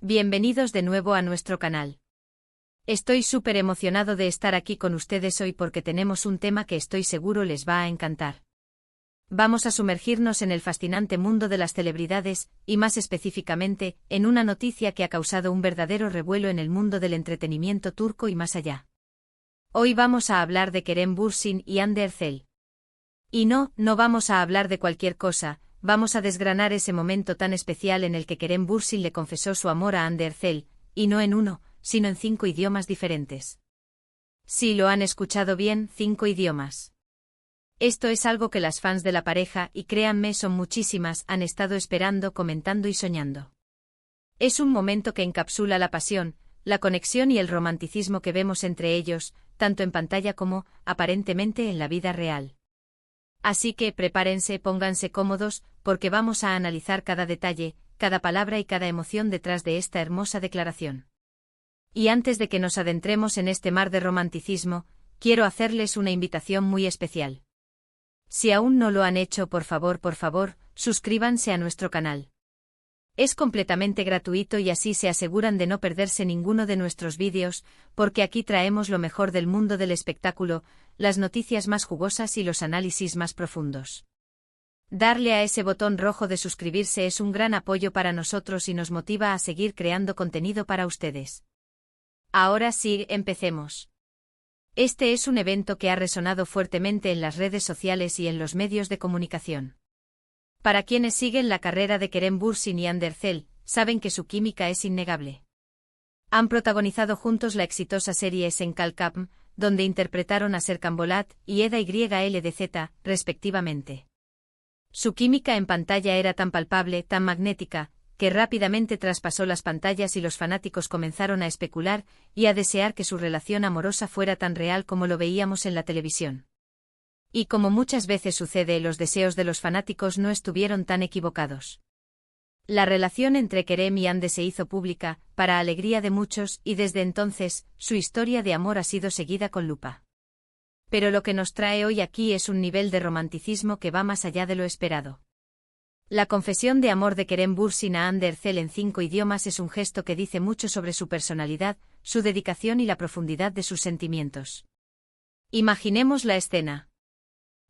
Bienvenidos de nuevo a nuestro canal. Estoy súper emocionado de estar aquí con ustedes hoy porque tenemos un tema que estoy seguro les va a encantar. Vamos a sumergirnos en el fascinante mundo de las celebridades, y más específicamente, en una noticia que ha causado un verdadero revuelo en el mundo del entretenimiento turco y más allá. Hoy vamos a hablar de Kerem Bürsin y Hande Erçel. Y no vamos a hablar de cualquier cosa. Vamos a desgranar ese momento tan especial en el que Kerem Bürsin le confesó su amor a Hande Erçel, y no en uno, sino en 5 idiomas diferentes. Sí, lo han escuchado bien, 5 idiomas. Esto es algo que las fans de la pareja, y créanme son muchísimas, han estado esperando, comentando y soñando. Es un momento que encapsula la pasión, la conexión y el romanticismo que vemos entre ellos, tanto en pantalla como, aparentemente, en la vida real. Así que prepárense, pónganse cómodos, porque vamos a analizar cada detalle, cada palabra y cada emoción detrás de esta hermosa declaración. Y antes de que nos adentremos en este mar de romanticismo, quiero hacerles una invitación muy especial. Si aún no lo han hecho, por favor, suscríbanse a nuestro canal. Es completamente gratuito y así se aseguran de no perderse ninguno de nuestros vídeos, porque aquí traemos lo mejor del mundo del espectáculo, las noticias más jugosas y los análisis más profundos. Darle a ese botón rojo de suscribirse es un gran apoyo para nosotros y nos motiva a seguir creando contenido para ustedes. Ahora sí, empecemos. Este es un evento que ha resonado fuertemente en las redes sociales y en los medios de comunicación. Para quienes siguen la carrera de Kerem Bürsin y Hande Erçel, saben que su química es innegable. Han protagonizado juntos la exitosa serie Esenkalkapm, donde interpretaron a Serkan Bolat y Eda YLDZ, respectivamente. Su química en pantalla era tan palpable, tan magnética, que rápidamente traspasó las pantallas y los fanáticos comenzaron a especular y a desear que su relación amorosa fuera tan real como lo veíamos en la televisión. Y como muchas veces sucede, los deseos de los fanáticos no estuvieron tan equivocados. La relación entre Kerem y Hande se hizo pública, para alegría de muchos, y desde entonces, su historia de amor ha sido seguida con lupa. Pero lo que nos trae hoy aquí es un nivel de romanticismo que va más allá de lo esperado. La confesión de amor de Kerem Bürsin a Hande Erçel en 5 idiomas es un gesto que dice mucho sobre su personalidad, su dedicación y la profundidad de sus sentimientos. Imaginemos la escena.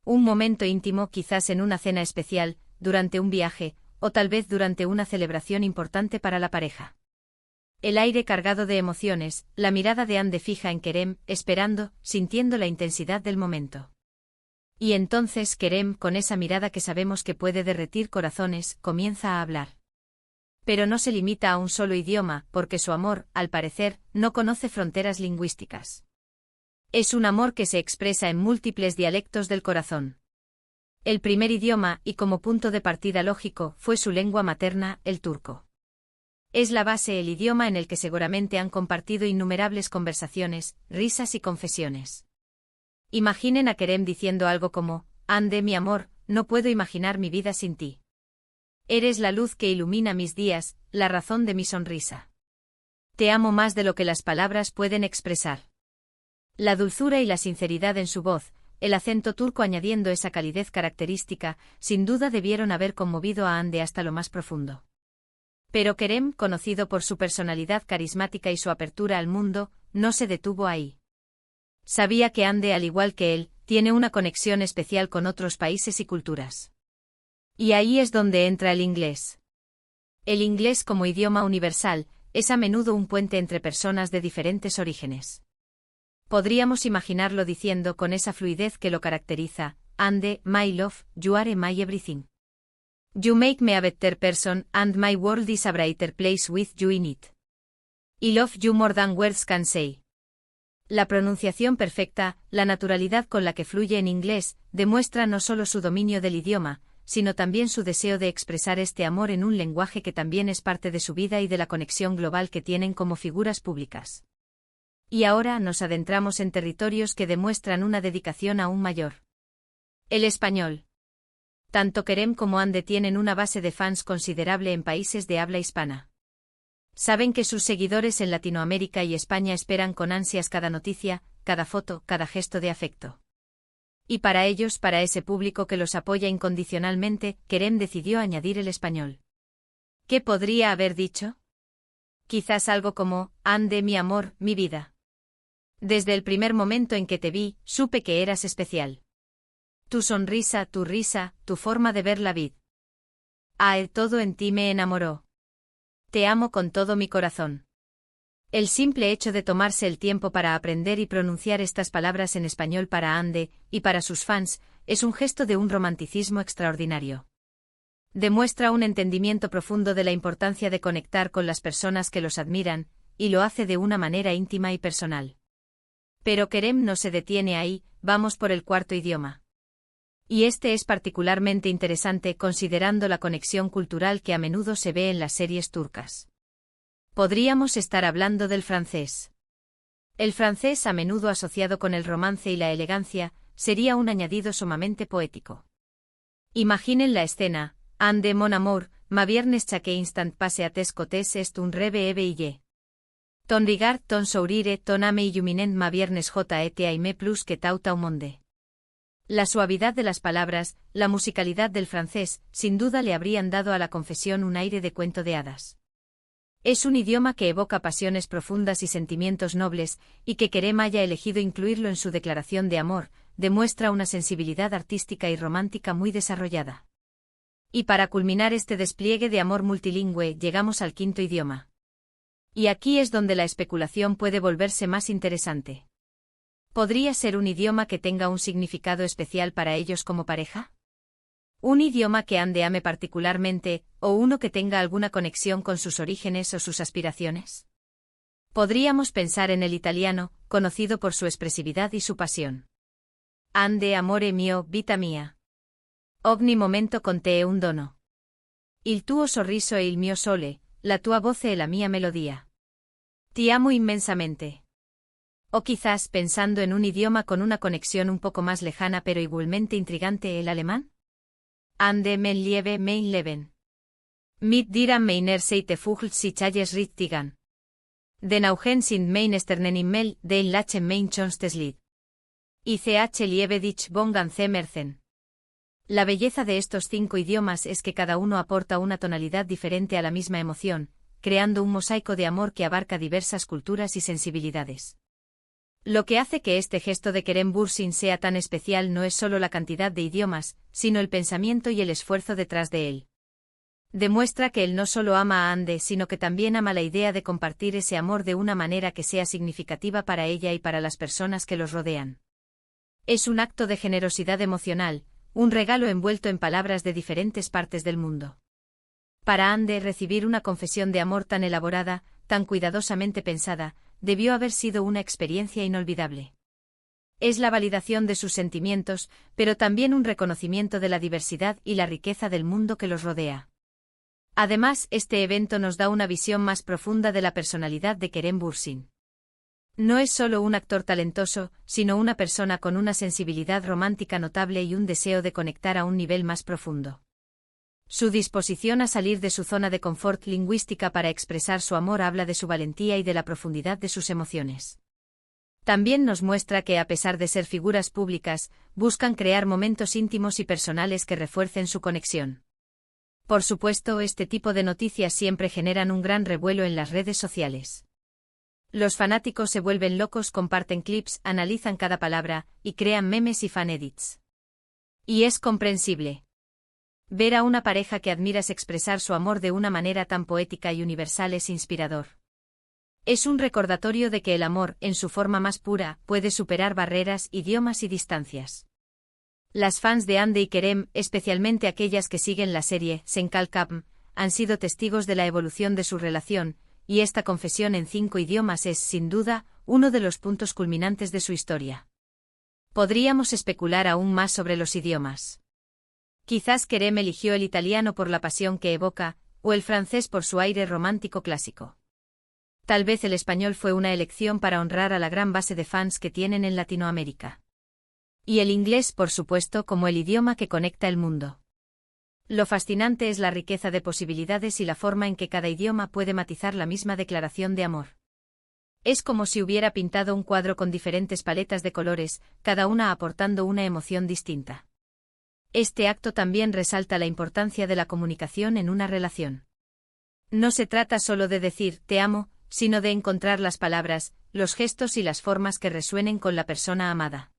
Un momento íntimo, quizás en una cena especial, durante un viaje, o tal vez durante una celebración importante para la pareja. El aire cargado de emociones, la mirada de Hande fija en Kerem, esperando, sintiendo la intensidad del momento. Y entonces Kerem, con esa mirada que sabemos que puede derretir corazones, comienza a hablar. Pero no se limita a un solo idioma, porque su amor, al parecer, no conoce fronteras lingüísticas. Es un amor que se expresa en múltiples dialectos del corazón. El primer idioma, y como punto de partida lógico, fue su lengua materna, el turco. Es la base, el idioma en el que seguramente han compartido innumerables conversaciones, risas y confesiones. Imaginen a Kerem diciendo algo como: Hande, mi amor, no puedo imaginar mi vida sin ti. Eres la luz que ilumina mis días, la razón de mi sonrisa. Te amo más de lo que las palabras pueden expresar. La dulzura y la sinceridad en su voz, el acento turco añadiendo esa calidez característica, sin duda debieron haber conmovido a Hande hasta lo más profundo. Pero Kerem, conocido por su personalidad carismática y su apertura al mundo, no se detuvo ahí. Sabía que Hande, al igual que él, tiene una conexión especial con otros países y culturas. Y ahí es donde entra el inglés. El inglés como idioma universal, es a menudo un puente entre personas de diferentes orígenes. Podríamos imaginarlo diciendo con esa fluidez que lo caracteriza: Hande, my love, you are my everything. You make me a better person, and my world is a brighter place with you in it. I love you more than words can say. La pronunciación perfecta, la naturalidad con la que fluye en inglés, demuestra no solo su dominio del idioma, sino también su deseo de expresar este amor en un lenguaje que también es parte de su vida y de la conexión global que tienen como figuras públicas. Y ahora nos adentramos en territorios que demuestran una dedicación aún mayor. El español. Tanto Kerem como Hande tienen una base de fans considerable en países de habla hispana. Saben que sus seguidores en Latinoamérica y España esperan con ansias cada noticia, cada foto, cada gesto de afecto. Y para ellos, para ese público que los apoya incondicionalmente, Kerem decidió añadir el español. ¿Qué podría haber dicho? Quizás algo como, Ande, mi amor, mi vida. Desde el primer momento en que te vi, supe que eras especial. Tu sonrisa, tu risa, tu forma de ver la vida. Todo en ti me enamoró. Te amo con todo mi corazón. El simple hecho de tomarse el tiempo para aprender y pronunciar estas palabras en español para Ande, y para sus fans, es un gesto de un romanticismo extraordinario. Demuestra un entendimiento profundo de la importancia de conectar con las personas que los admiran, y lo hace de una manera íntima y personal. Pero Kerem no se detiene ahí, vamos por el cuarto idioma. Y este es particularmente interesante considerando la conexión cultural que a menudo se ve en las series turcas. Podríamos estar hablando del francés. El francés, a menudo asociado con el romance y la elegancia, sería un añadido sumamente poético. Imaginen la escena: Ande mon amour, ma viernes chaque instant passe à tes côtés est un rêve éveillé. Ton regard, ton sourire, ton ame illuminent ma viernes j et aimé plus que tout au monde. La suavidad de las palabras, la musicalidad del francés, sin duda le habrían dado a la confesión un aire de cuento de hadas. Es un idioma que evoca pasiones profundas y sentimientos nobles, y que Kerem haya elegido incluirlo en su declaración de amor, demuestra una sensibilidad artística y romántica muy desarrollada. Y para culminar este despliegue de amor multilingüe, llegamos al quinto idioma. Y aquí es donde la especulación puede volverse más interesante. ¿Podría ser un idioma que tenga un significado especial para ellos como pareja? ¿Un idioma que Ande ame particularmente, o uno que tenga alguna conexión con sus orígenes o sus aspiraciones? Podríamos pensar en el italiano, conocido por su expresividad y su pasión. Ande amore mio, vita mia. Ogni momento con te è un dono. Il tuo sorriso e il mio sole, la tua voce e la mia melodía. Ti amo inmensamente. O quizás pensando en un idioma con una conexión un poco más lejana pero igualmente intrigante, el alemán. Ande mein liebe mein Leben. Mit dir meiner Seite Vogel si challes richtigan. Den Augen sind mein Sternen Himmel, den Lachen mein schönstes Lied. ICH liebe dich von ganzem Herzen. La belleza de estos 5 idiomas es que cada uno aporta una tonalidad diferente a la misma emoción, creando un mosaico de amor que abarca diversas culturas y sensibilidades. Lo que hace que este gesto de Kerem Bürsin sea tan especial no es solo la cantidad de idiomas, sino el pensamiento y el esfuerzo detrás de él. Demuestra que él no solo ama a Ande, sino que también ama la idea de compartir ese amor de una manera que sea significativa para ella y para las personas que los rodean. Es un acto de generosidad emocional, un regalo envuelto en palabras de diferentes partes del mundo. Para Ande, recibir una confesión de amor tan elaborada, tan cuidadosamente pensada, debió haber sido una experiencia inolvidable. Es la validación de sus sentimientos, pero también un reconocimiento de la diversidad y la riqueza del mundo que los rodea. Además, este evento nos da una visión más profunda de la personalidad de Kerem Bürsin. No es solo un actor talentoso, sino una persona con una sensibilidad romántica notable y un deseo de conectar a un nivel más profundo. Su disposición a salir de su zona de confort lingüística para expresar su amor habla de su valentía y de la profundidad de sus emociones. También nos muestra que, a pesar de ser figuras públicas, buscan crear momentos íntimos y personales que refuercen su conexión. Por supuesto, este tipo de noticias siempre generan un gran revuelo en las redes sociales. Los fanáticos se vuelven locos, comparten clips, analizan cada palabra, y crean memes y fan-edits. Y es comprensible. Ver a una pareja que admiras expresar su amor de una manera tan poética y universal es inspirador. Es un recordatorio de que el amor, en su forma más pura, puede superar barreras, idiomas y distancias. Las fans de Ande y Kerem, especialmente aquellas que siguen la serie Senkal Kapm, han sido testigos de la evolución de su relación, y esta confesión en 5 idiomas es, sin duda, uno de los puntos culminantes de su historia. Podríamos especular aún más sobre los idiomas. Quizás Kerem eligió el italiano por la pasión que evoca, o el francés por su aire romántico clásico. Tal vez el español fue una elección para honrar a la gran base de fans que tienen en Latinoamérica. Y el inglés, por supuesto, como el idioma que conecta el mundo. Lo fascinante es la riqueza de posibilidades y la forma en que cada idioma puede matizar la misma declaración de amor. Es como si hubiera pintado un cuadro con diferentes paletas de colores, cada una aportando una emoción distinta. Este acto también resalta la importancia de la comunicación en una relación. No se trata solo de decir te amo, sino de encontrar las palabras, los gestos y las formas que resuenen con la persona amada.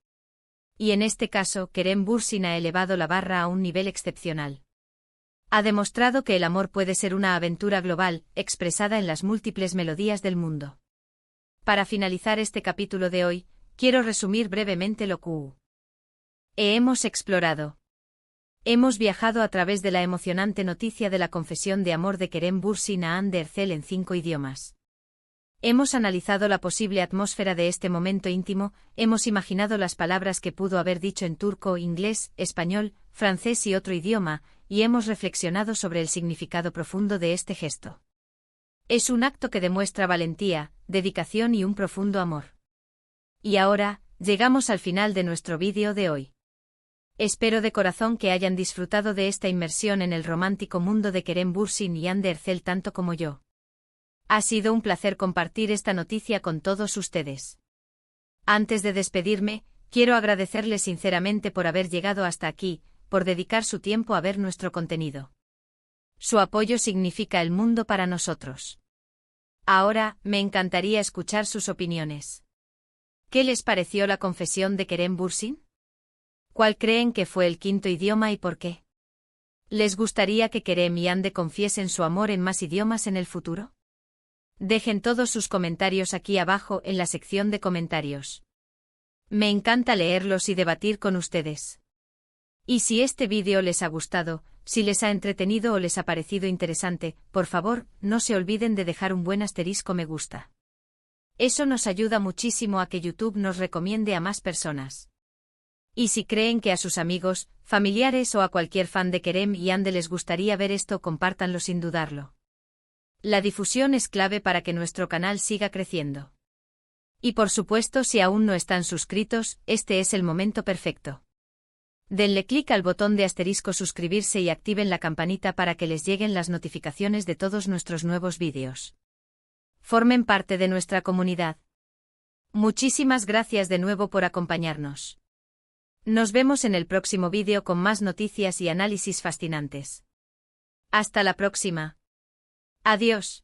Y en este caso, Kerem Bürsin ha elevado la barra a un nivel excepcional. Ha demostrado que el amor puede ser una aventura global, expresada en las múltiples melodías del mundo. Para finalizar este capítulo de hoy, quiero resumir brevemente lo que hemos explorado. Hemos viajado a través de la emocionante noticia de la confesión de amor de Kerem Bürsin a Hande Erçel en 5 idiomas. Hemos analizado la posible atmósfera de este momento íntimo, hemos imaginado las palabras que pudo haber dicho en turco, inglés, español, francés y otro idioma, y hemos reflexionado sobre el significado profundo de este gesto. Es un acto que demuestra valentía, dedicación y un profundo amor. Y ahora, llegamos al final de nuestro vídeo de hoy. Espero de corazón que hayan disfrutado de esta inmersión en el romántico mundo de Kerem Bürsin y Hande Erçel tanto como yo. Ha sido un placer compartir esta noticia con todos ustedes. Antes de despedirme, quiero agradecerles sinceramente por haber llegado hasta aquí, por dedicar su tiempo a ver nuestro contenido. Su apoyo significa el mundo para nosotros. Ahora, me encantaría escuchar sus opiniones. ¿Qué les pareció la confesión de Kerem Bürsin? ¿Cuál creen que fue el quinto idioma y por qué? ¿Les gustaría que Kerem y Hande confiesen su amor en más idiomas en el futuro? Dejen todos sus comentarios aquí abajo en la sección de comentarios. Me encanta leerlos y debatir con ustedes. Y si este vídeo les ha gustado, si les ha entretenido o les ha parecido interesante, por favor, no se olviden de dejar un buen asterisco me gusta. Eso nos ayuda muchísimo a que YouTube nos recomiende a más personas. Y si creen que a sus amigos, familiares o a cualquier fan de Kerem y Hande les gustaría ver esto, compártanlo sin dudarlo. La difusión es clave para que nuestro canal siga creciendo. Y por supuesto, si aún no están suscritos, este es el momento perfecto. Denle clic al botón de asterisco suscribirse y activen la campanita para que les lleguen las notificaciones de todos nuestros nuevos vídeos. Formen parte de nuestra comunidad. Muchísimas gracias de nuevo por acompañarnos. Nos vemos en el próximo vídeo con más noticias y análisis fascinantes. Hasta la próxima. Adiós.